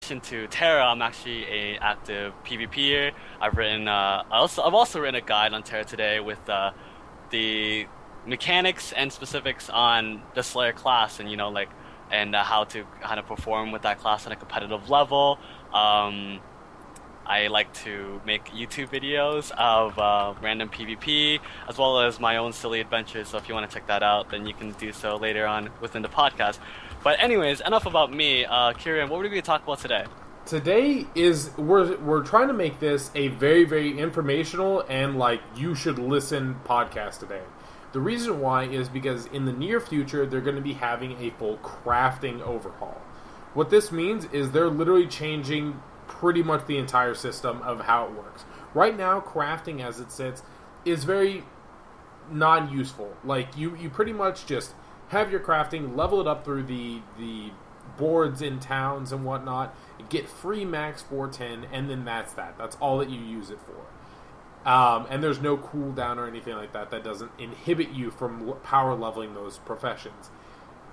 to TERA, I'm actually a active PvPer. I've also written a guide on TERA today with the mechanics and specifics on the Slayer class, and how to kind of perform with that class on a competitive level. I like to make YouTube videos of random PvP, as well as my own silly adventures. So if you want to check that out, then you can do so later on within the podcast. But anyways, enough about me. Kilryan, what were we going to talk about today? Today is we're trying to make this a very, very informational and you should listen podcast today. The reason why is because in the near future they're going to be having a full crafting overhaul. What this means is they're literally changing pretty much the entire system of how it works. Right now, crafting as it sits is very non-useful. You pretty much just have your crafting, level it up through the boards in towns and whatnot, get free max 410, and then that's that. That's all that you use it for. And there's no cooldown or anything like that. That doesn't inhibit you from power leveling those professions.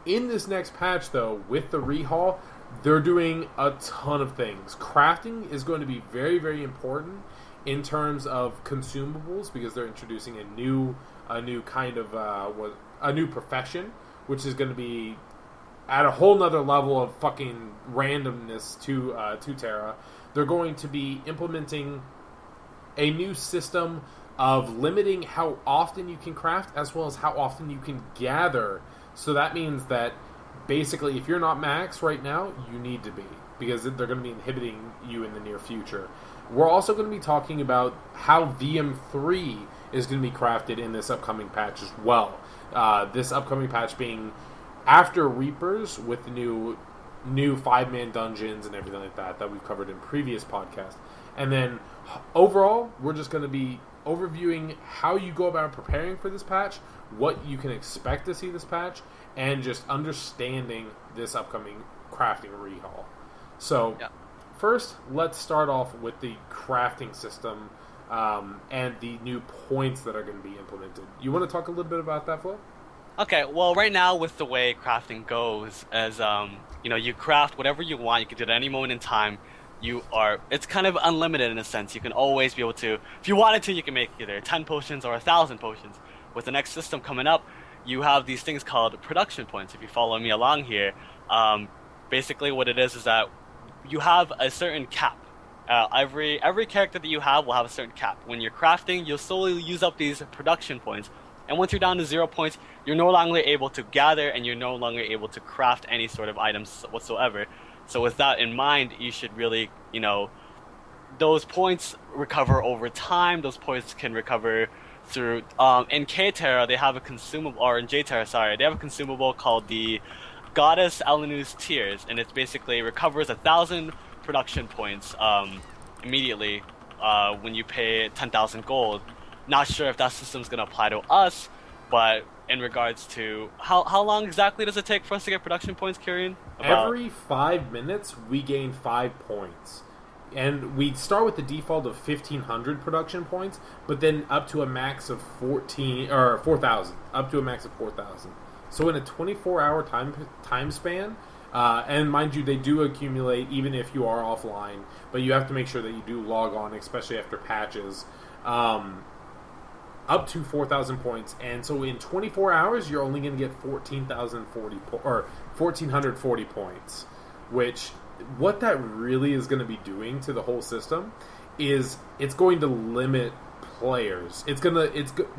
In this next patch, though, with the rehaul, they're doing a ton of things. Crafting is going to be very, very important in terms of consumables because they're introducing a new kind of a new profession, which is going to be at a whole nother level of fucking randomness to TERA. They're going to be implementing a new system of limiting how often you can craft as well as how often you can gather. So that means that basically, if you're not max right now, you need to be, because they're going to be inhibiting you in the near future. We're also going to be talking about how VM3 is going to be crafted in this upcoming patch as well. This upcoming patch being after Reapers with the new 5-man dungeons and everything like that we've covered in previous podcasts. And then overall, we're just going to be overviewing how you go about preparing for this patch, what you can expect to see this patch, and just understanding this upcoming crafting rehaul. So, First, let's start off with the crafting system and the new points that are going to be implemented. You want to talk a little bit about that, Flo? Okay, well, right now with the way crafting goes, as you craft whatever you want. You can do it at any moment in time. It's kind of unlimited in a sense. You can always be able to, if you wanted to, you can make either 10 potions or 1,000 potions. With the next system coming up, you have these things called production points. If you follow me along here, basically what it is that you have a certain cap. Every character that you have will have a certain cap. When you're crafting, you'll slowly use up these production points. And once you're down to 0 points, you're no longer able to gather and you're no longer able to craft any sort of items whatsoever. So with that in mind, you should really, those points recover over time. Those points can recover through, in K-Terra, they have a consumable, or in J-Terra, sorry, they have a consumable called the Goddess Elenu's Tears, and it basically recovers 1,000 production points immediately when you pay 10,000 gold. Not sure if that system's going to apply to us, but in regards to how long exactly does it take for us to get production points, Kilryan? Every 5 minutes, we gain 5 points. And we start with the default of 1,500 production points, but then up to a max of 4,000. Up to a max of 4,000. So in a 24-hour time span, and mind you, they do accumulate even if you are offline, but you have to make sure that you do log on, especially after patches. Up to 4,000 points, and so in 24 hours, you're only going to get 1,440 points. Which, what that really is going to be doing to the whole system is it's going to limit players. It's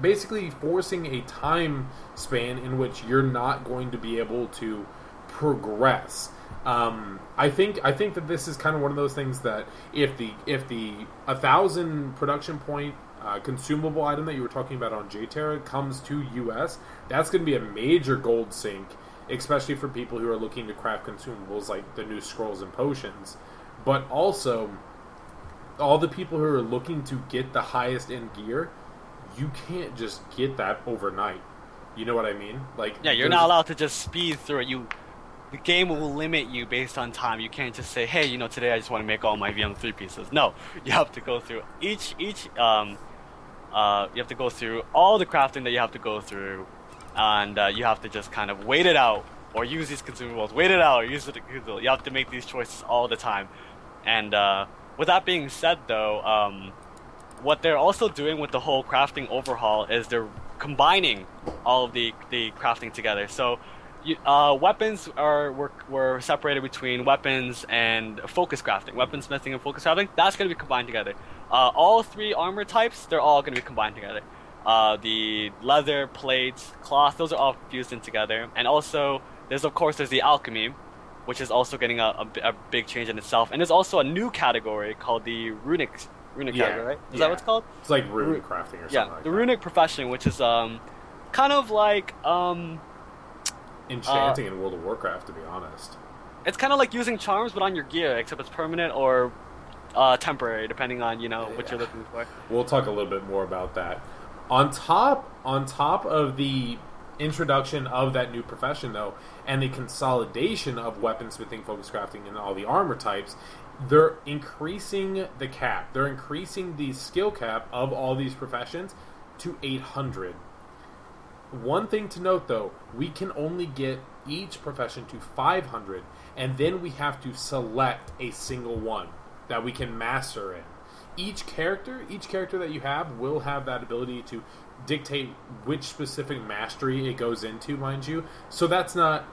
basically forcing a time span in which you're not going to be able to progress. I think that this is kind of one of those things that if the 1,000 production point consumable item that you were talking about on J-Terra comes to US, that's going to be a major gold sink, especially for people who are looking to craft consumables like the new scrolls and potions. But also, all the people who are looking to get the highest end gear, you can't just get that overnight. You know what I mean? You're not allowed to just speed through it. The game will limit you based on time. You can't just say, hey, today I just want to make all my VM3 pieces. No, you have to go through you have to go through all the crafting that you have to go through, and you have to just kind of wait it out or use these consumables. Wait it out, or use it. You have to make these choices all the time. And with that being said, though, what they're also doing with the whole crafting overhaul is they're combining all of the crafting together. So weapons were separated between weapons and focus crafting, weaponsmithing and focus crafting. That's going to be combined together. All 3 armor types, they're all going to be combined together. The leather, plates, cloth, those are all fused in together. And also, there's the alchemy, which is also getting a big change in itself. And there's also a new category called the runic category, right? Is that what it's called? It's like rune crafting or something like the that. runic profession, which is kind of like enchanting in World of Warcraft, to be honest. It's kind of like using charms, but on your gear, except it's permanent or temporary, depending on what you're looking for. We'll talk a little bit more about that. On top of the introduction of that new profession, though, and the consolidation of weaponsmithing, focus crafting, and all the armor types, they're increasing the cap. They're increasing the skill cap of all these professions to 800. One thing to note, though, we can only get each profession to 500, and then we have to select a single one that we can master in. Each character that you have will have that ability to dictate which specific mastery it goes into, mind you. So that's not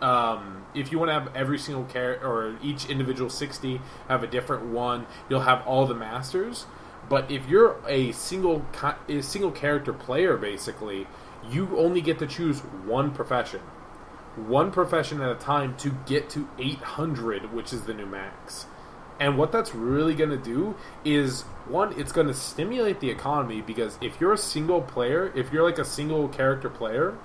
if you want to have every single character or each individual 60 have a different one, you'll have all the masters. But if you're a single character player, basically, you only get to choose one profession at a time to get to 800, which is the new max. And what that's really going to do is, one, it's going to stimulate the economy, because if you're a single player, if you're like a single character player,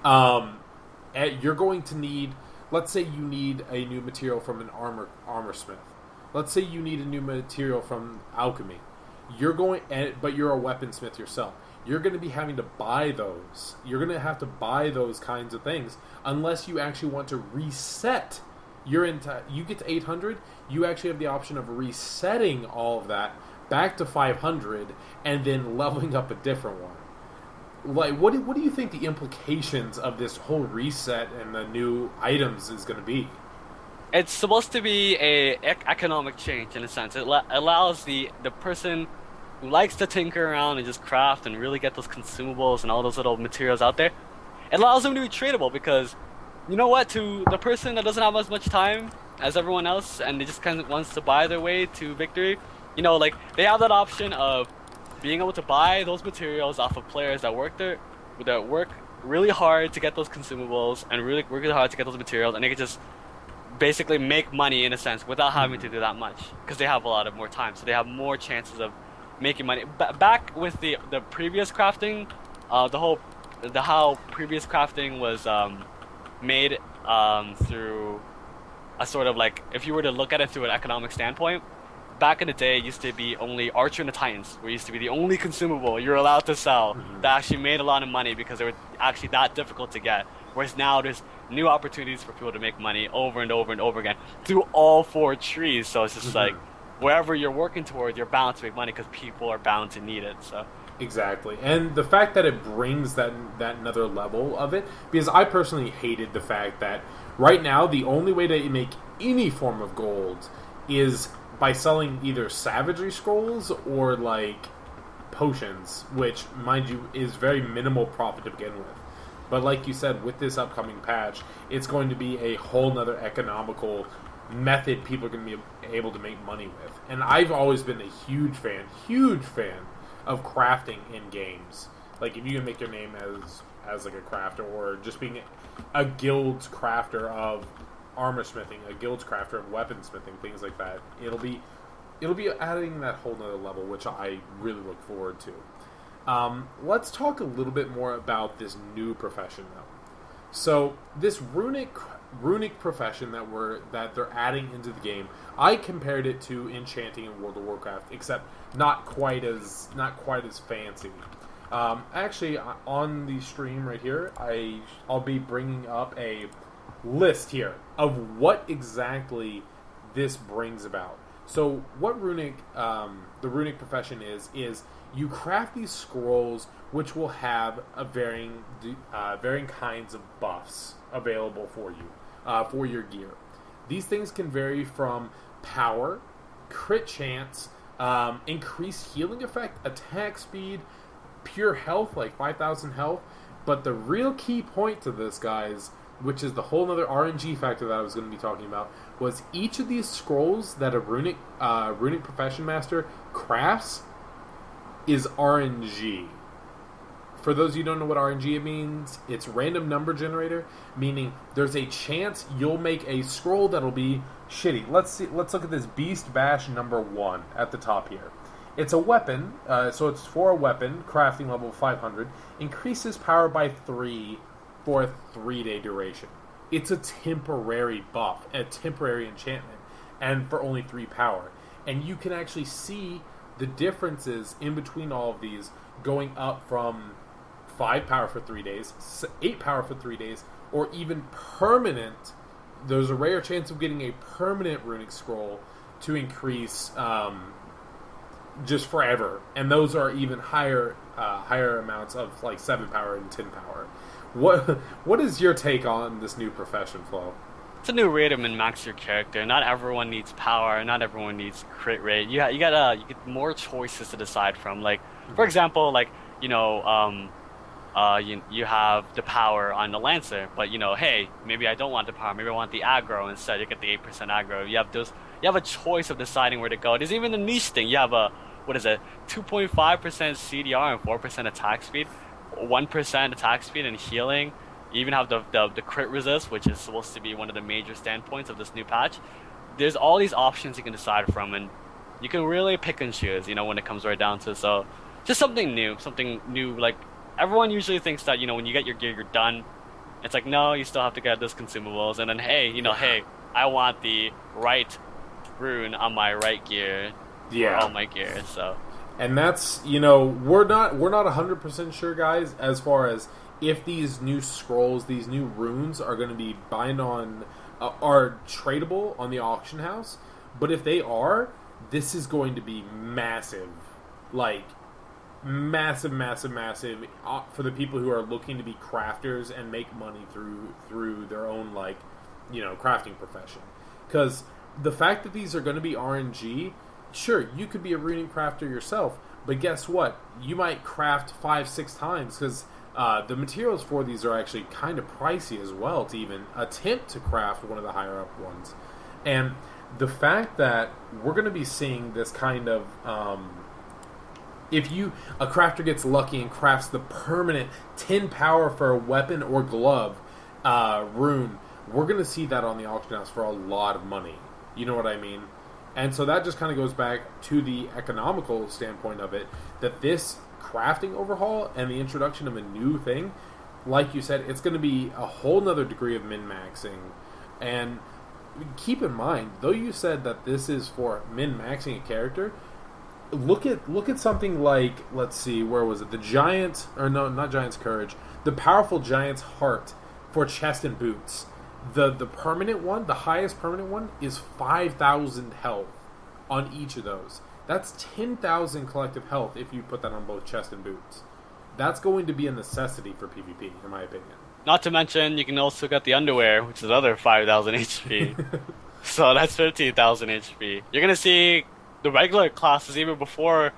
you're going to need, let's say you need a new material from an armor smith. Let's say you need a new material from alchemy. But you're a weaponsmith yourself. You're going to be having to buy those. You're going to have to buy those kinds of things unless you actually want to reset your entire. You get to 800. You actually have the option of resetting all of that back to 500 and then leveling up a different one. Like, what do you think the implications of this whole reset and the new items is going to be? It's supposed to be a economic change in a sense. It allows the person who likes to tinker around and just craft and really get those consumables and all those little materials out there. It allows them to be tradable, because you know what? To the person that doesn't have as much time as everyone else and they just kind of wants to buy their way to victory, like they have that option of being able to buy those materials off of players that work really hard to get those consumables and really work really hard to get those materials, and they can just basically make money in a sense without having to do that much, because they have a lot of more time, so they have more chances of making money. Back with the previous crafting, how previous crafting was made through a sort of like, if you were to look at it through an economic standpoint, back in the day it used to be only Archer and the Titans were used to be the only consumable you're allowed to sell that actually made a lot of money, because they were actually that difficult to get. Whereas now there's new opportunities for people to make money over and over and over again through all 4 trees. So it's just like, wherever you're working toward, you're bound to make money because people are bound to need it. So exactly. And the fact that it brings that another level of it, because I personally hated the fact that right now the only way to make any form of gold is by selling either savagery scrolls or like potions, which, mind you, is very minimal profit to begin with. But like you said, with this upcoming patch, it's going to be a whole nother economical method people are going to be able to make money with. And I've always been a huge fan of crafting in games. Like, if you can make your name as like a crafter, or just being a guild's crafter of armor smithing, a guild's crafter of weaponsmithing, things like that, it'll be adding that whole nother level, which I really look forward to. Let's talk a little bit more about this new profession, though. So this runic profession that they're adding into the game, I compared it to enchanting in World of Warcraft, except not quite as fancy. Actually, on the stream right here, I'll be bringing up a list here of what exactly this brings about. So what the runic profession is you craft these scrolls which will have a varying kinds of buffs available for you for your gear. These things can vary from power, crit chance, increased healing effect, attack speed, pure health, like 5,000 health. But the real key point to this, guys, which is the whole other RNG factor that I was going to be talking about, was each of these scrolls that a runic profession master crafts is RNG. For those of you who don't know what RNG means, it's random number generator, meaning there's a chance you'll make a scroll that'll be shitty. Let's look at this Beast Bash number 1 at the top here. It's a weapon, so it's for a weapon, crafting level 500, increases power by 3 for a 3-day duration. It's a temporary buff, a temporary enchantment, and for only 3 power. And you can actually see the differences in between all of these going up from 5 power for 3 days, 8 power for 3 days, or even permanent. There's a rare chance of getting a permanent runic scroll to increase just forever. And those are even higher amounts of like 7 power and 10 power. What is your take on this new profession, Flo? It's a new way to min-max your character. Not everyone needs power. Not everyone needs crit rate. You get more choices to decide from. Like, for example, like, you have the power on the Lancer, but hey, maybe I don't want the power. Maybe I want the aggro instead. You get the 8% aggro. You have a choice of deciding where to go. There's even a niche thing. You have a 2.5% CDR and 4% attack speed, 1% attack speed and healing. You even have the crit resist, which is supposed to be one of the major standpoints of this new patch. There's all these options you can decide from, and you can really pick and choose, when it comes right down to it. So just something new. Like, everyone usually thinks that, when you get your gear, you're done. It's like, no, you still have to get those consumables, and then, hey, I want the right rune on my right gear. Yeah. All my gear, so. And that's, we're not 100% sure, guys, as far as if these new scrolls, these new runes are going to be are tradable on the auction house. But if they are, this is going to be massive. Like, massive for the people who are looking to be crafters and make money through their own, like, crafting profession. Because the fact that these are going to be RNG, sure, you could be a runic crafter yourself, but guess what? You might craft 5-6 times, because the materials for these are actually kind of pricey as well to even attempt to craft one of the higher up ones. And the fact that we're going to be seeing this kind of if a crafter gets lucky and crafts the permanent 10 power for a weapon or glove rune, we're going to see that on the auction house for a lot of money. You know what I mean? And so that just kind of goes back to the economical standpoint of it, that this crafting overhaul and the introduction of a new thing, like you said, it's going to be a whole nother degree of min-maxing. And keep in mind, though you said that this is for min-maxing a character, look at something like, let's see, where was it? The Giant, or no, not Giant's Courage, the Powerful Giant's Heart for chest and boots. The permanent one, the highest permanent one, is 5,000 health on each of those. That's 10,000 collective health if you put that on both chest and boots. That's going to be a necessity for PvP, in my opinion. Not to mention, you can also get the underwear, which is another 5,000 HP. So that's 15,000 HP. You're going to see the regular classes, even before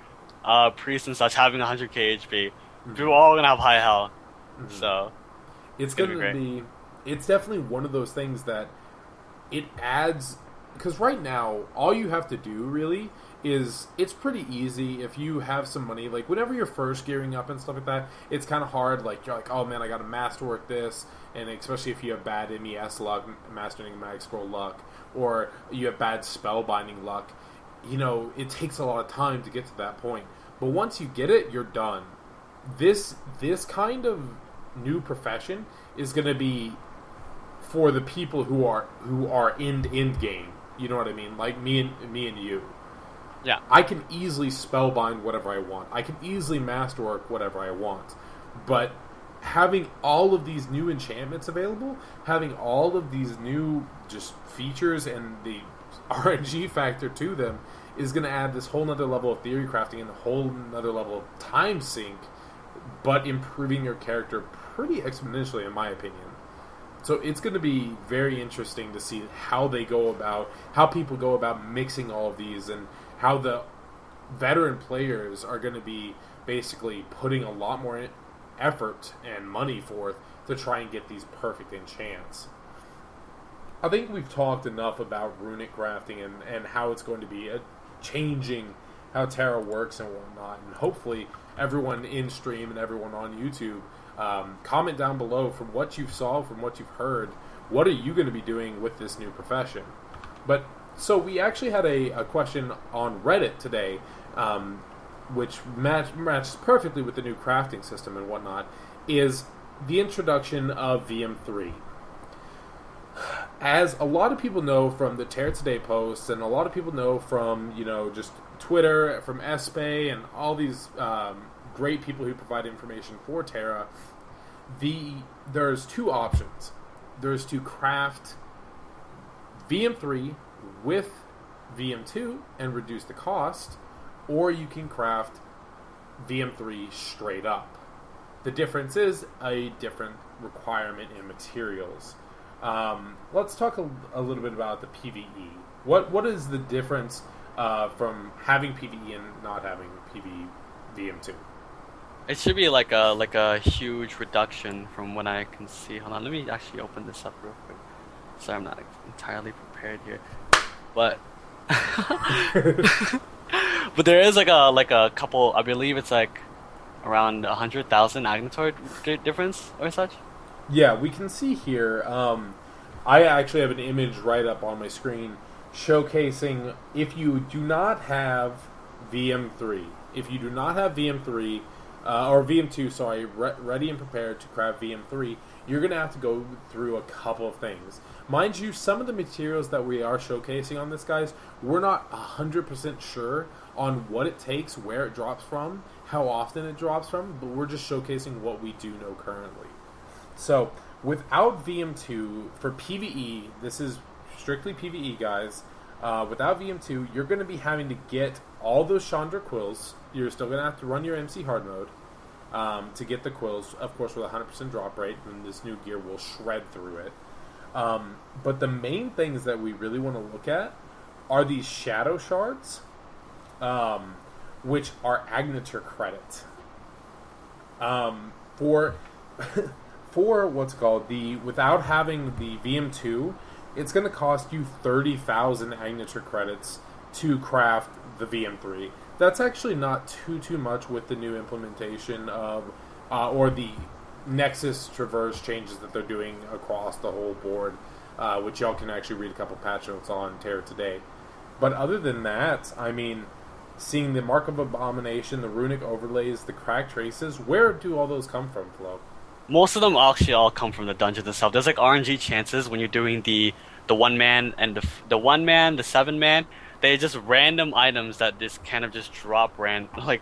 priests and such, having 100k HP. People are all going to have high health. So it's going to be... It's definitely one of those things that it adds... Because right now, all you have to do, really, is... It's pretty easy if you have some money. Like, whenever you're first gearing up and stuff like that, it's kind of hard. Like, you're like, oh man, I got to masterwork this. And especially if you have bad MES luck, Mastering Mag Scroll luck, or you have bad spellbinding luck, it takes a lot of time to get to that point. But once you get it, you're done. This kind of new profession is going to be for the people who are end game. You know what I mean? Like me and you. Yeah. I can easily spellbind whatever I want. I can easily masterwork whatever I want. But having all of these new enchantments available, having all of these new just features and the RNG factor to them is going to add this whole nother level of theory crafting and a whole nother level of time sink, but improving your character pretty exponentially, in my opinion. So it's going to be very interesting to see how people go about mixing all of these, and how the veteran players are going to be basically putting a lot more effort and money forth to try and get these perfect enchants. I think we've talked enough about runic crafting and how it's going to be changing how TERA works and whatnot, and hopefully everyone in stream and everyone on YouTube, comment down below from what you saw, from what you've heard, what are you going to be doing with this new profession? But so we actually had a question on Reddit today, which matches perfectly with the new crafting system and whatnot, is the introduction of VM3. As a lot of people know from the TERA Today posts, and a lot of people know from, just Twitter, from Espe, and all these great people who provide information for TERA, there's two options. There's to craft VM3 with VM2 and reduce the cost, or you can craft VM3 straight up. The difference is a different requirement in materials. Let's talk a little bit about the PvE. What is the difference from having PvE and not having PvE VM2? It should be like a huge reduction from what I can see. Hold on, let me actually open this up real quick. Sorry, I'm not entirely prepared here, but but there is like a couple. I believe it's like around 100,000 Agnitor difference or such. Yeah, we can see here. I actually have an image right up on my screen showcasing if you do not have VM3, or VM2, sorry, ready and prepared to craft VM3, you're going to have to go through a couple of things. Mind you, some of the materials that we are showcasing on this, guys, we're not 100% sure on what it takes, where it drops from, how often it drops from, but we're just showcasing what we do know currently. So, without VM2, for PvE, this is strictly PvE, guys. Without VM2, you're going to be having to get all those Chandra quills. You're still going to have to run your MC hard mode to get the quills, of course, with a 100% drop rate, and this new gear will shred through it. But the main things that we really want to look at are these shadow shards, which are Agnitor credit. For what's called without having the VM2, it's going to cost you 30,000 Agnitor credits to craft the VM3. That's actually not too much with the new implementation of, or the Nexus Traverse changes that they're doing across the whole board, which y'all can actually read a couple patch notes on TERA Today. But other than that, I mean, seeing the Mark of Abomination, the runic overlays, the cracked traces, where do all those come from, Flo? Most of them actually all come from the dungeons itself. There's like RNG chances when you're doing the 1-man and the 1-man, the 7-man. They're just random items that just kind of just drop randomly.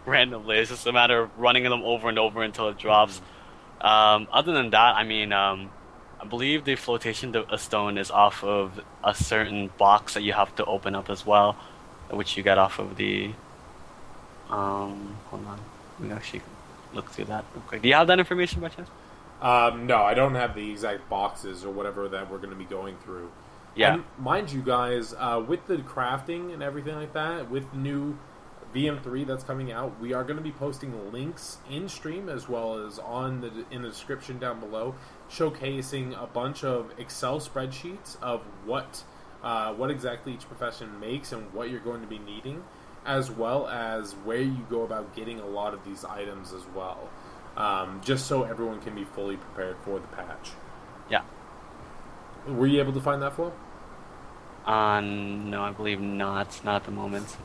It's just a matter of running them over and over until it drops. Other than that, I mean, I believe the flotation stone is off of a certain box that you have to open up as well, which you get off of the. Hold on, we actually look through that real quick. Do you have that information by chance? No, I don't have the exact boxes or whatever that we're going to be going through. Yeah. And mind you guys, with the crafting and everything like that, with the new VM3 that's coming out, we are going to be posting links in stream as well as in the description down below, showcasing a bunch of Excel spreadsheets of what exactly each profession makes and what you're going to be needing, as well as where you go about getting a lot of these items as well. Just so everyone can be fully prepared for the patch. Yeah. Were you able to find that, Flo? No, I believe not. Not at the moment.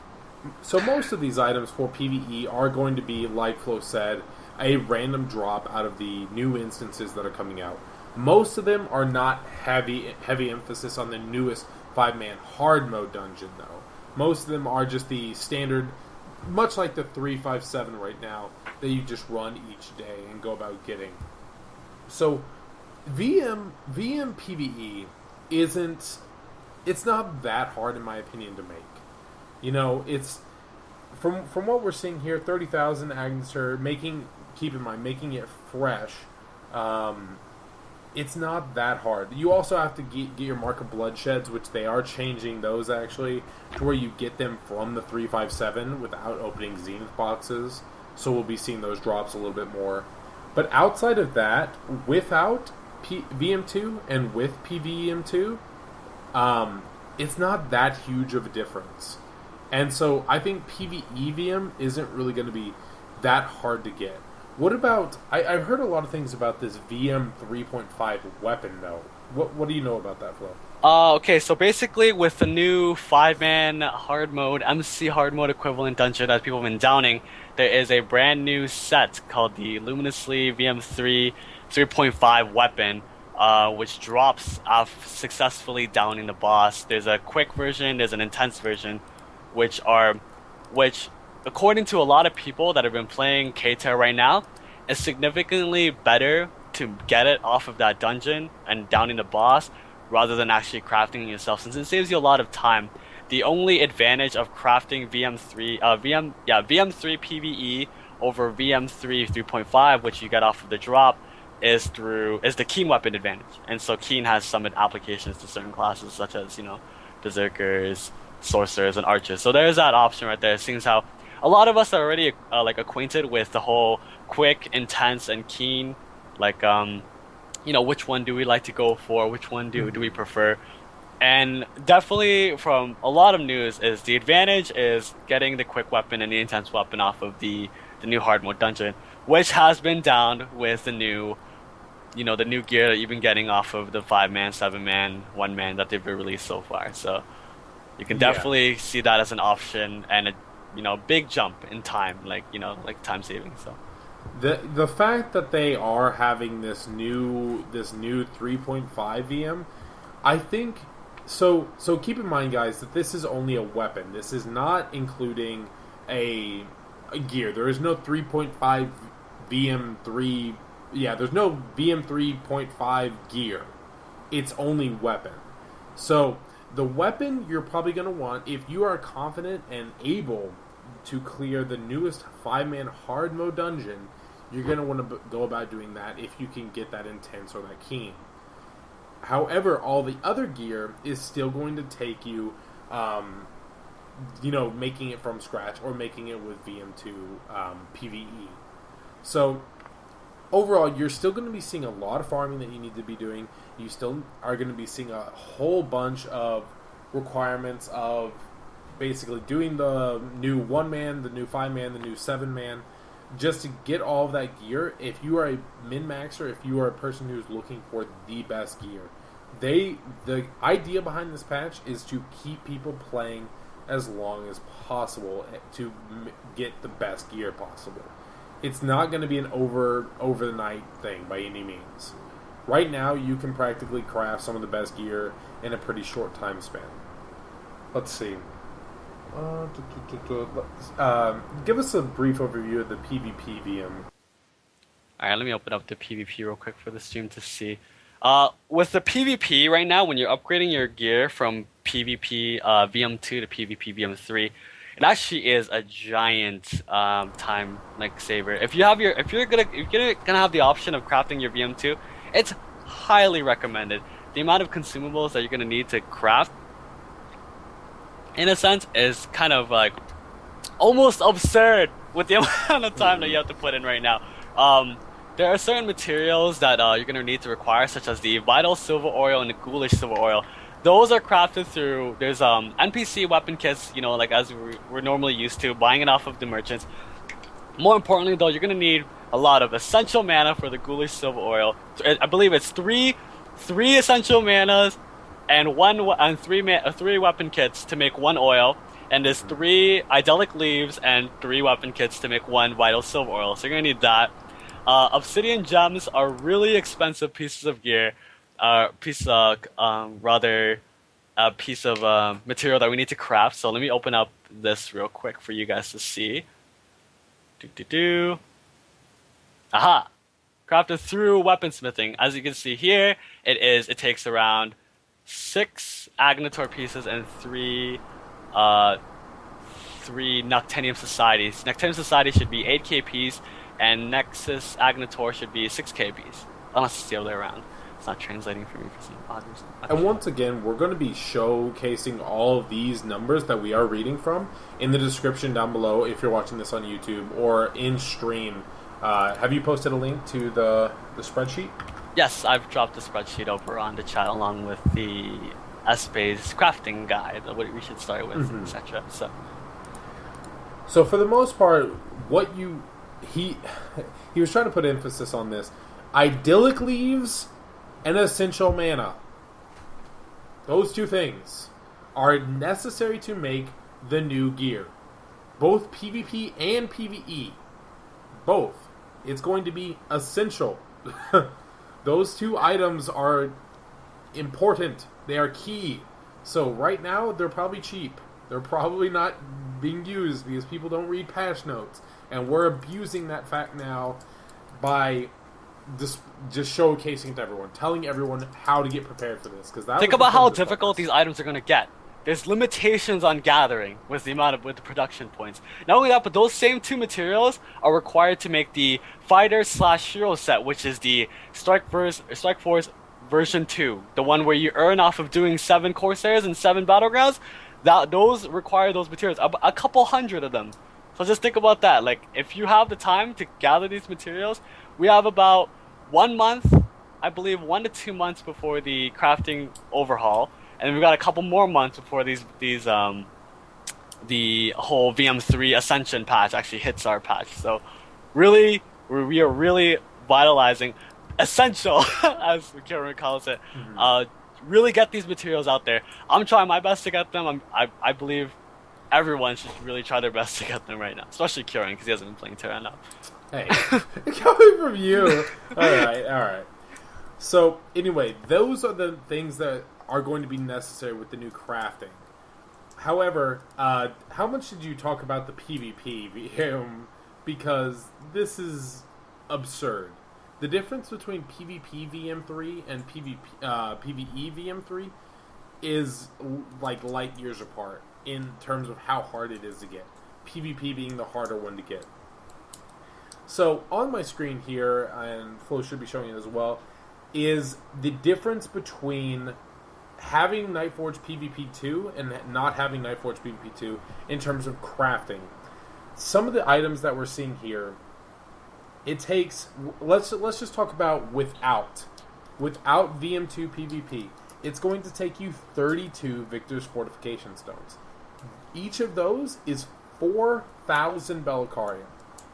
So most of these items for PvE are going to be, like Flo said, a random drop out of the new instances that are coming out. Most of them are not heavy emphasis on the newest 5-man hard mode dungeon, though. Most of them are just the standard, much like the 357 right now, that you just run each day and go about getting. So VM PvE isn't it's not that hard in my opinion to make. You know, it's from what we're seeing here, 30,000 Agnesur making. Keep in mind, making it fresh. It's not that hard. You also have to get your mark of bloodsheds, which they are changing those actually to where you get them from the 357 without opening Zenith boxes. So we'll be seeing those drops a little bit more. But outside of that, without VM2 and with PVEM2, it's not that huge of a difference. And so I think PvE VM isn't really going to be that hard to get. What about... I've heard a lot of things about this VM 3.5 weapon, though. What do you know about that, Flo? Okay, so basically with the new 5-man hard mode, MC hard mode equivalent dungeon that people have been downing, there is a brand new set called the Luminously VM3 3.5 weapon, which drops off successfully downing the boss. There's a quick version, there's an intense version, which according to a lot of people that have been playing KTERA right now, is significantly better to get it off of that dungeon and downing the boss rather than actually crafting it yourself, since it saves you a lot of time. The only advantage of crafting VM3 PvE over VM3 3.5, which you get off of the drop, is the keen weapon advantage. And so keen has some applications to certain classes such as, berserkers, sorcerers, and archers. So there's that option right there, seeing how a lot of us are already acquainted with the whole quick, intense, and keen. Which one do we like to go for? Which one do we prefer? And definitely from a lot of news is the advantage is getting the quick weapon and the intense weapon off of the new hard mode dungeon, which has been downed with the new gear that you've been getting off of the 5-man, 7-man, 1-man that they've released so far. So you can definitely see that as an option and a big jump in time, like time saving. So the fact that they are having this new 3.5 VM, I think so keep in mind, guys, that this is only a weapon. This is not including a gear. There is no 3.5 VM3. Yeah, there's no VM 3.5 gear. It's only weapon. So the weapon you're probably going to want, if you are confident and able to clear the newest 5-man hard mode dungeon, you're going to want to go about doing that if you can get that intense or that keen. However, all the other gear is still going to take you, making it from scratch or making it with VM2 PvE. So overall, you're still going to be seeing a lot of farming that you need to be doing. You still are going to be seeing a whole bunch of requirements of basically doing the new 1-man, the new 5-man, the new 7-man, just to get all of that gear. If you are a min-maxer, if you are a person who's looking for the best gear, the idea behind this patch is to keep people playing as long as possible to get the best gear possible. It's not going to be an over the night thing by any means. Right now, you can practically craft some of the best gear in a pretty short time span. Let's see. Give us a brief overview of the PvP VM. Alright, let me open up the PvP real quick for the stream to see. With the PvP right now, when you're upgrading your gear from PvP VM2 to PvP VM3, it actually is a giant time saver. If you're gonna have the option of crafting your VM2, it's highly recommended. The amount of consumables that you're gonna need to craft, in a sense, is kind of almost absurd with the amount of time that you have to put in right now. There are certain materials that you're gonna need to require, such as the Vital Silver Oil and the Ghoulish Silver Oil. Those are crafted through, there's NPC weapon kits, as we're normally used to, buying it off of the merchants. More importantly, though, you're going to need a lot of essential mana for the Ghoulish Silver Oil. I believe it's three essential manas and three weapon kits to make one oil, and there's 3 idyllic leaves and 3 weapon kits to make 1 vital silver oil. So you're going to need that. Obsidian gems are really expensive pieces of gear. Piece of material that we need to craft. So let me open up this real quick for you guys to see. Aha! Crafted through weaponsmithing. As you can see here, it takes around 6 Agnator pieces and 3 Noctenium Societies. Noctenium Society should be 8k piece, and Nexus Agnator should be 6k piece. Unless it's the other way around. It's not translating for me for some odd reason. And once again, we're going to be showcasing all of these numbers that we are reading from in the description down below if you're watching this on YouTube or in stream. Have you posted a link to the spreadsheet? Yes, I've dropped the spreadsheet over on the chat along with the S-Base crafting guide, what we should start with, etc. So for the most part, he was trying to put emphasis on this. Idyllic leaves and essential mana. Those two things are necessary to make the new gear. Both PvP and PvE. Both. It's going to be essential. Those two items are important. They are key. So right now, they're probably cheap. They're probably not being used because people don't read patch notes. And we're abusing that fact now by just showcasing it to everyone, telling everyone how to get prepared for this. Think about how difficult these items are going to get. There's limitations on gathering with the production points. Not only that, but those same 2 materials are required to make the Fighter/Hero set, which is the Strike Force version 2, the one where you earn off of doing 7 Corsairs and 7 Battlegrounds. Those require those materials, a couple hundred of them. So just think about that. Like, if you have the time to gather these materials, we have about 1 month, I believe 1 to 2 months before the crafting overhaul, and then we've got a couple more months before the whole VM3 Ascension patch actually hits our patch. So really, we are really vitalizing, essential, as Kilryan calls it. Really get these materials out there. I'm trying my best to get them. I believe everyone should really try their best to get them right now, especially Kilryan because he hasn't been playing TERA enough. Hey, coming from you. All right. So anyway, those are the things that are going to be necessary with the new crafting. However, how much did you talk about the PvP VM? Because this is absurd. The difference between PvP VM3 and PvE VM3 is like light years apart in terms of how hard it is to get. PvP being the harder one to get. So on my screen here, and Flo should be showing it as well, is the difference between having Nightforge PvP 2 and not having Nightforge PvP 2 in terms of crafting. Some of the items that we're seeing here, it takes, let's just talk about without VM2 PvP. It's going to take you 32 Victor's Fortification Stones. Each of those is 4,000 Bellicarium.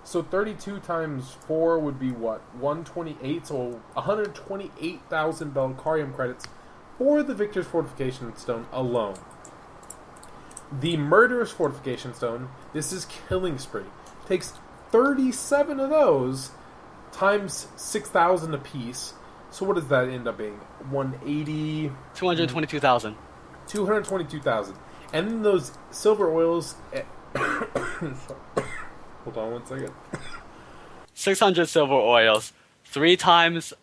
So 32 times 4 would be what? 128, so 128,000 Bellicarium credits for the Victor's Fortification Stone alone. The Murderous Fortification Stone, this is Killing Spree, takes 37 of those times 6,000 apiece. So what does that end up being? 180... 222,000. 222,000. And then those silver oils... Hold on 1 second. 600 silver oils, 3 times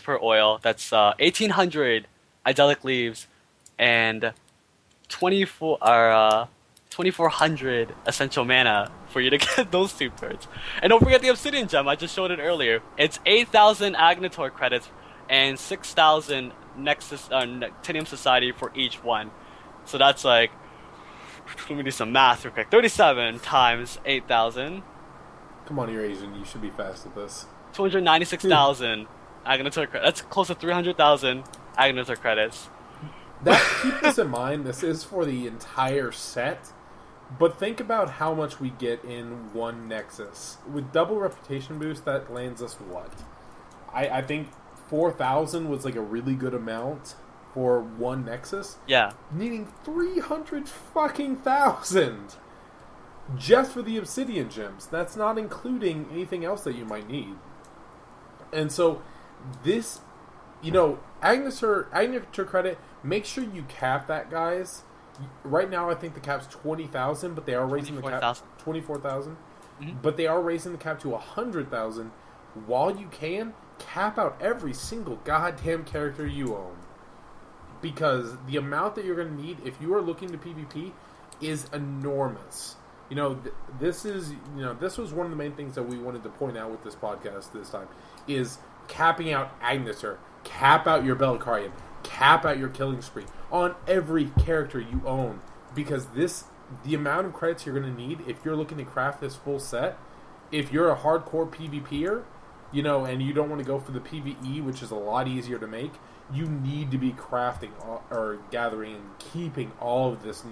per oil. That's 1,800 idyllic leaves, and 2,400 essential mana for you to get those 2 birds. And don't forget the obsidian gem. I just showed it earlier. It's 8,000 Agnator credits and 6,000 Nexus Noctenium Society for each one. So that's like, let me do some math real quick. 37 times 8,000. Come on, you're Asian. You should be fast at this. 296,000 Agnator credits. That's close to 300,000 Agnator credits. Keep this in mind. This is for the entire set. But think about how much we get in one Nexus. With double reputation boost, that lands us what? I think 4,000 was like a really good amount for one Nexus. Yeah. Needing 300 fucking thousand just for the obsidian gems. That's not including anything else that you might need. And so this, Agnator credit, make sure you cap that, guys. Right now I think the cap's 20,000, but they are raising the cap 24,000. But they are raising the cap to 100,000. While you can, cap out every single goddamn character you own. because the amount that you're going to need if you are looking to PvP is enormous. This was one of the main things that we wanted to point out with this podcast this time, is capping out Agneter, cap out your Belicarian, cap out your Killing Spree on every character you own, because the amount of credits you're going to need if you're looking to craft this full set, if you're a hardcore PvPer, and you don't want to go for the PvE, which is a lot easier to make, you need to be crafting or gathering and keeping all of this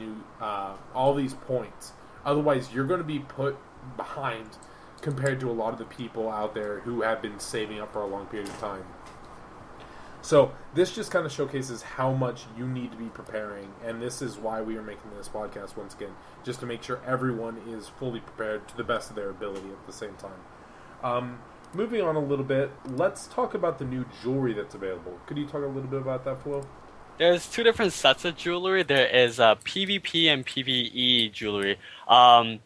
all these points. Otherwise, you're going to be put behind compared to a lot of the people out there who have been saving up for a long period of time. So this just kind of showcases how much you need to be preparing, and this is why we are making this podcast once again, just to make sure everyone is fully prepared to the best of their ability at the same time. Moving on a little bit, let's talk about the new jewelry that's available. Could you talk a little bit about that, Flo? There's two different sets of jewelry. There is PvP and PvE jewelry. From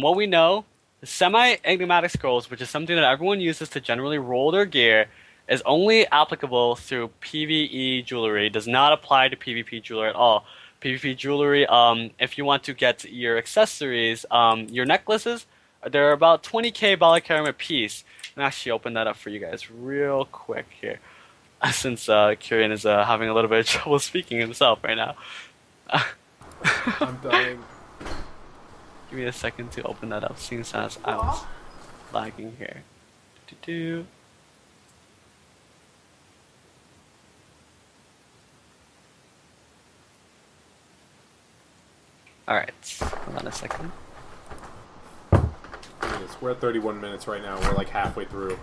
what we know, the semi-enigmatic scrolls, which is something that everyone uses to generally roll their gear, is only applicable through PvE jewelry. It does not apply to PvP jewelry at all. PvP jewelry, if you want to get your accessories, your necklaces, they're about 20k Belicarian a piece. I'm actually open that up for you guys real quick here, since Kilryan is having a little bit of trouble speaking himself right now. I'm dying. Give me a second to open that up, since I was lagging here. Alright, hold on a second. We're at 31 minutes right now. We're like halfway through.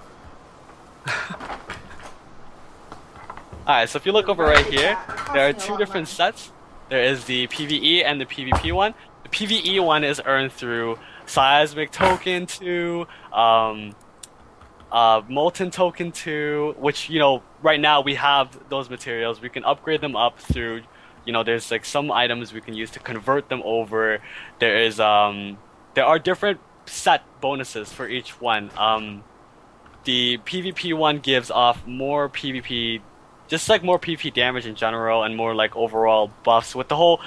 Alright, so if you look over right here, there are two different sets. There is the PvE and the PvP one. The PvE one is earned through Seismic Token 2, Molten Token 2, which, right now we have those materials. We can upgrade them up through, there's like some items we can use to convert them over. There are different set bonuses for each one. The PvP one gives off more PvP, just like more PvP damage in general, and more like overall buffs. With the whole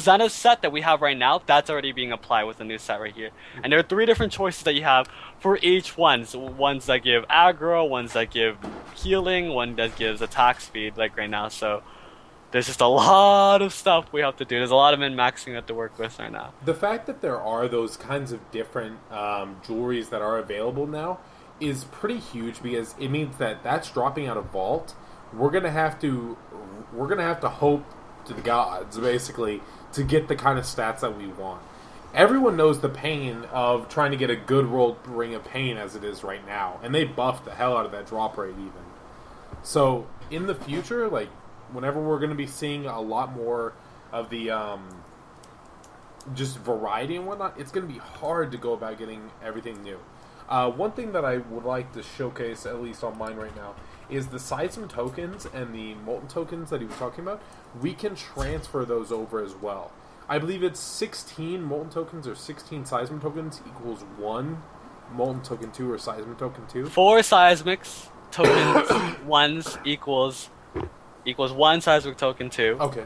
Zenith set that we have right now, that's already being applied with the new set right here. And there are three different choices that you have for each one. So ones that give aggro, ones that give healing, one that gives attack speed, like right now. So there's just a lot of stuff we have to do. There's a lot of min-maxing we have to work with right now. The fact that there are those kinds of different jewelries that are available now is pretty huge, because it means that that's dropping out of Vault. We're gonna have to hope to the gods, basically, to get the kind of stats that we want. Everyone knows the pain of trying to get a good rolled Ring of Pain as it is right now, and they buffed the hell out of that drop rate even. So in the future, like, whenever we're going to be seeing a lot more of the just variety and whatnot, it's going to be hard to go about getting everything new. One thing that I would like to showcase, at least on mine right now, is the Seism tokens and the Molten tokens that he was talking about. We can transfer those over as well. I believe it's 16 Molten tokens or 16 Seism tokens equals 1 Molten token 2 or Seism token 2. 4 Seismics tokens ones equals 1 Seismic token 2. Okay.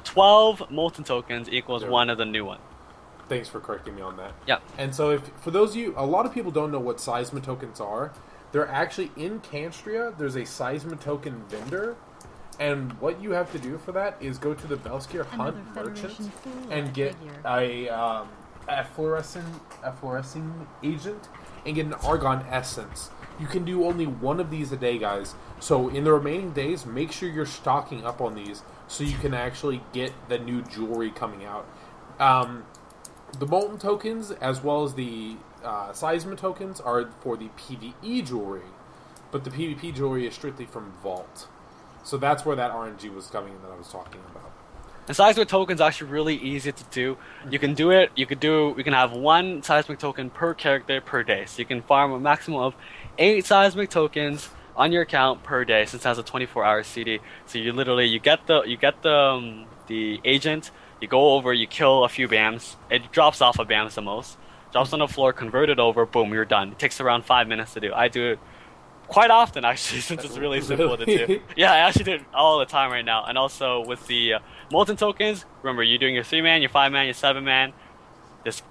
12 Molten tokens equals 1 of the new one. Thanks for correcting me on that. Yeah. And so, for those of you, a lot of people don't know what Seisma tokens are. They're actually in Canstria. There's a Seisma token vendor, and what you have to do for that is go to the Velskir Hunt merchant and get a fluorescing agent and get an Argon essence. You can do only one of these a day, guys. So in the remaining days, make sure you're stocking up on these so you can actually get the new jewelry coming out. The Molten tokens, as well as the Seisma tokens, are for the PvE jewelry, but the PvP jewelry is strictly from Vault. So that's where that RNG was coming in that I was talking about. And Seismic tokens are actually really easy to do. You can do it. You can have 1 Seismic token per character per day. So you can farm a maximum of 8 Seismic tokens on your account per day, since it has a 24-hour CD. So you get the agent. You go over, you kill a few BAMs. It drops off a BAMs the most. Drops on the floor, convert it over, boom, you're done. It takes around 5 minutes to do. I do it Quite often, actually, since it's really simple to do. Yeah, I actually do it all the time right now. And also with the molten tokens, remember, you're doing your 3-man, your 5-man, your 7-man. Just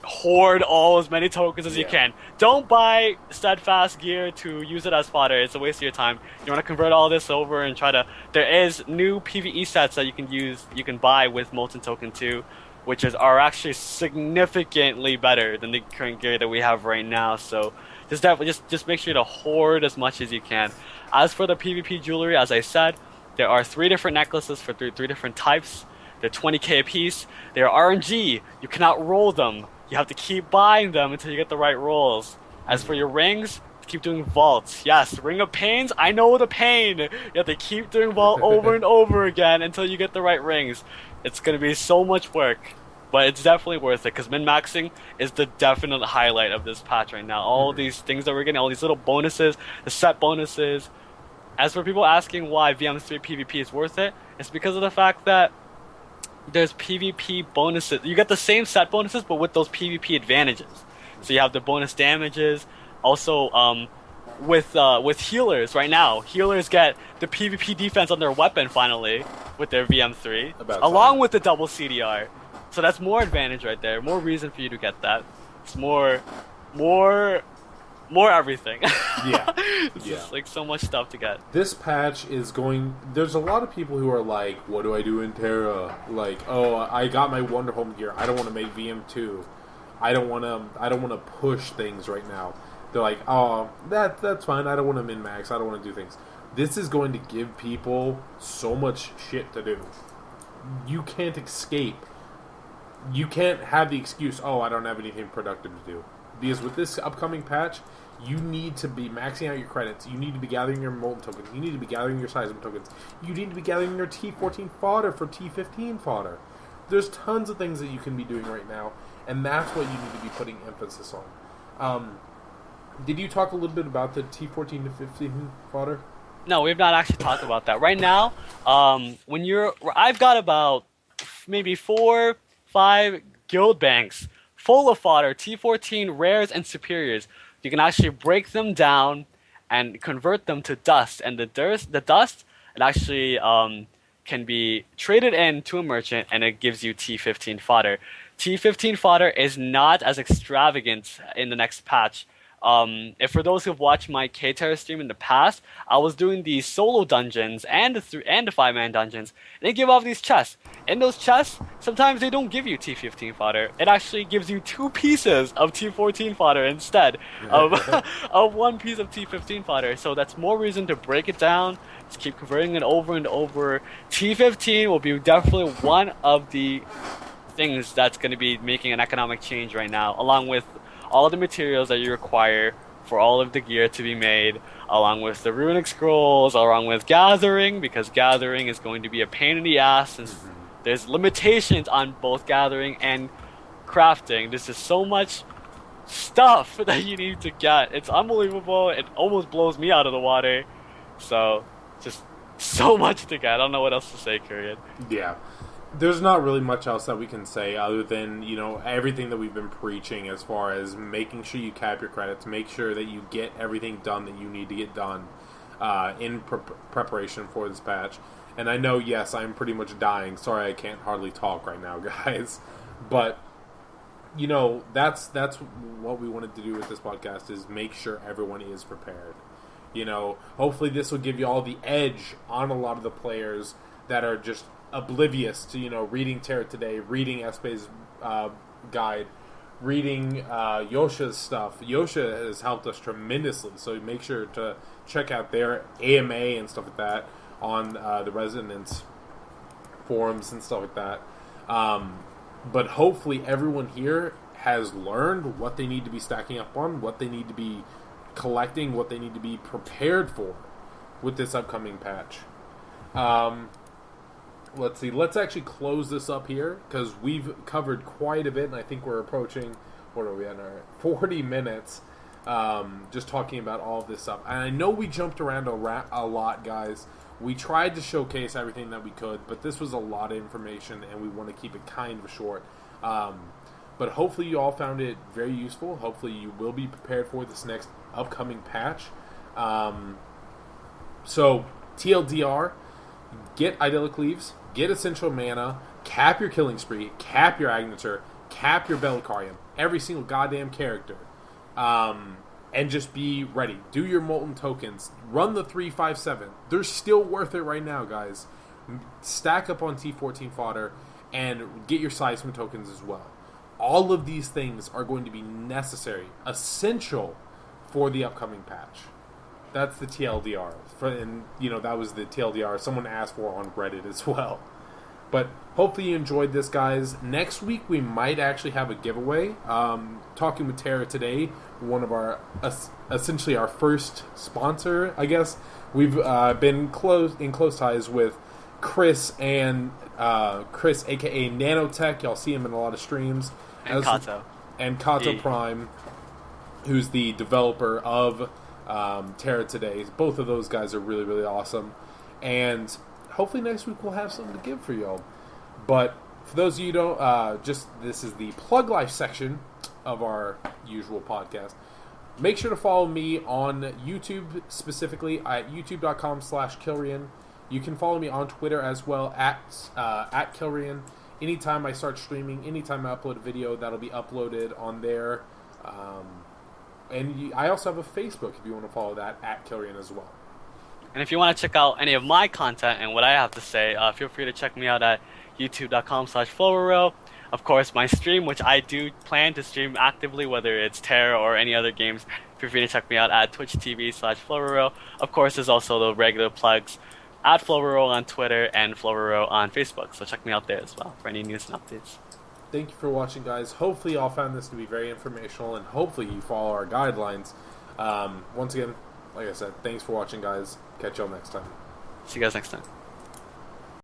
hoard as many tokens as you can. Don't buy steadfast gear to use it as fodder. It's a waste of your time. You want to convert all this over and try to... There is new PvE sets that you can buy with molten token 2, which are actually significantly better than the current gear that we have right now. So just make sure to hoard as much as you can. As for the PvP jewelry, as I said, there are 3 different necklaces for 3 different types. They're 20k a piece. They're RNG. You cannot roll them. You have to keep buying them until you get the right rolls. As for your rings, keep doing vaults. Yes, Ring of Pains, I know the pain. You have to keep doing vault over and over again until you get the right rings. It's going to be so much work. But it's definitely worth it, because min-maxing is the definite highlight of this patch right now. All these things that we're getting, all these little bonuses, the set bonuses. As for people asking why VM3 PvP is worth it, it's because of the fact that there's PvP bonuses. You get the same set bonuses, but with those PvP advantages. So you have the bonus damages. Also, with healers right now, healers get the PvP defense on their weapon finally with their VM3, along with the double CDR. So that's more advantage right there. More reason for you to get that. It's more everything. Yeah. It's just like so much stuff to get. This patch is going... There's a lot of people who are like, what do I do in TERA? Like, oh, I got my Wonderhome gear. I don't want to make VM2. I don't want to push things right now. They're like, oh, that's fine. I don't want to min-max. I don't want to do things. This is going to give people so much shit to do. You can't escape. You can't have the excuse, oh, I don't have anything productive to do. Because with this upcoming patch, you need to be maxing out your credits. You need to be gathering your molten tokens. You need to be gathering your seismic tokens. You need to be gathering your T14 fodder for T15 fodder. There's tons of things that you can be doing right now, and that's what you need to be putting emphasis on. Did you talk a little bit about the T14 to 15 fodder? No, we've not actually talked about that. Right now, I've got about maybe 4-5 guild banks full of fodder, T14 rares and superiors. You can actually break them down and convert them to dust. And the dust, it actually can be traded in to a merchant, and it gives you T15 fodder. T15 fodder is not as extravagant in the next patch. If for those who've watched my TERA stream in the past, I was doing the solo dungeons and the 5-man dungeons, and they give off these chests. In those chests, sometimes they don't give you T15 fodder. It actually gives you 2 pieces of T14 fodder instead of 1 piece of T15 fodder. So that's more reason to break it down. Just keep converting it over and over. T15 will be definitely one of the things that's going to be making an economic change right now, along with all the materials that you require for all of the gear to be made, along with the runic scrolls, along with gathering, because gathering is going to be a pain in the ass since there's limitations on both gathering and crafting. There's just so much stuff that you need to get. It's unbelievable. It almost blows me out of the water. So, just so much to get. I don't know what else to say, Kilryan. Yeah. There's not really much else that we can say other than, everything that we've been preaching as far as making sure you cap your credits, make sure that you get everything done that you need to get done in preparation for this patch. And I know, yes, I'm pretty much dying. Sorry I can't hardly talk right now, guys. But, that's what we wanted to do with this podcast, is make sure everyone is prepared. Hopefully this will give you all the edge on a lot of the players that are just oblivious to reading TERA today, reading Espe's guide, reading Yosha's stuff. Yosha has helped us tremendously, so make sure to check out their AMA and stuff like that on the Resonance forums and stuff like that. But hopefully everyone here has learned what they need to be stacking up on, what they need to be collecting, what they need to be prepared for with this upcoming patch. Let's see. Let's actually close this up here, because we've covered quite a bit, and I think we're approaching, what are we at now? 40 minutes, just talking about all of this stuff. And I know we jumped around a lot, guys. We tried to showcase everything that we could, but this was a lot of information, and we want to keep it kind of short. But hopefully you all found it very useful. Hopefully you will be prepared for this next upcoming patch. So, TLDR, get Idyllic Leaves, get Essential Mana, cap your Killing Spree, cap your Agnator, cap your Belicarium, every single goddamn character. And just be ready. Do your Molten Tokens. Run the 3-5-7. They're still worth it right now, guys. Stack up on T14 fodder and get your Seismic tokens as well. All of these things are going to be necessary, essential for the upcoming patch. That's the TLDR. And, that was the TLDR someone asked for on Reddit as well. But hopefully you enjoyed this, guys. Next week we might actually have a giveaway. Talking with TERA today, one of our, essentially our first sponsor, I guess. We've been in close ties with Chris, Chris, aka Nanotech. Y'all see him in a lot of streams. And Kato. And Kato Prime, who's the developer of TERA today. Both of those guys are really, really awesome. And hopefully next week we'll have something to give for y'all. But for those of you who don't, this is the Plug Life section of our usual podcast. Make sure to follow me on YouTube, specifically at youtube.com/Kilryan. You can follow me on Twitter as well at Kilryan. Anytime I start streaming, anytime I upload a video, that'll be uploaded on there. And I also have a Facebook if you want to follow that at Kilryan as well. And if you want to check out any of my content and what I have to say, feel free to check me out at youtube.com/Flowroro. Of course, my stream, which I do plan to stream actively, whether it's TERA or any other games, feel free to check me out at twitch.tv/Flowroro. Of course, there's also the regular plugs at Flowroro on Twitter and Flowroro on Facebook. So check me out there as well for any news and updates. Thank you for watching, guys. Hopefully y'all found this to be very informational, and hopefully you follow our guidelines. Once again, like I said, thanks for watching, guys. Catch y'all next time. See you guys next time.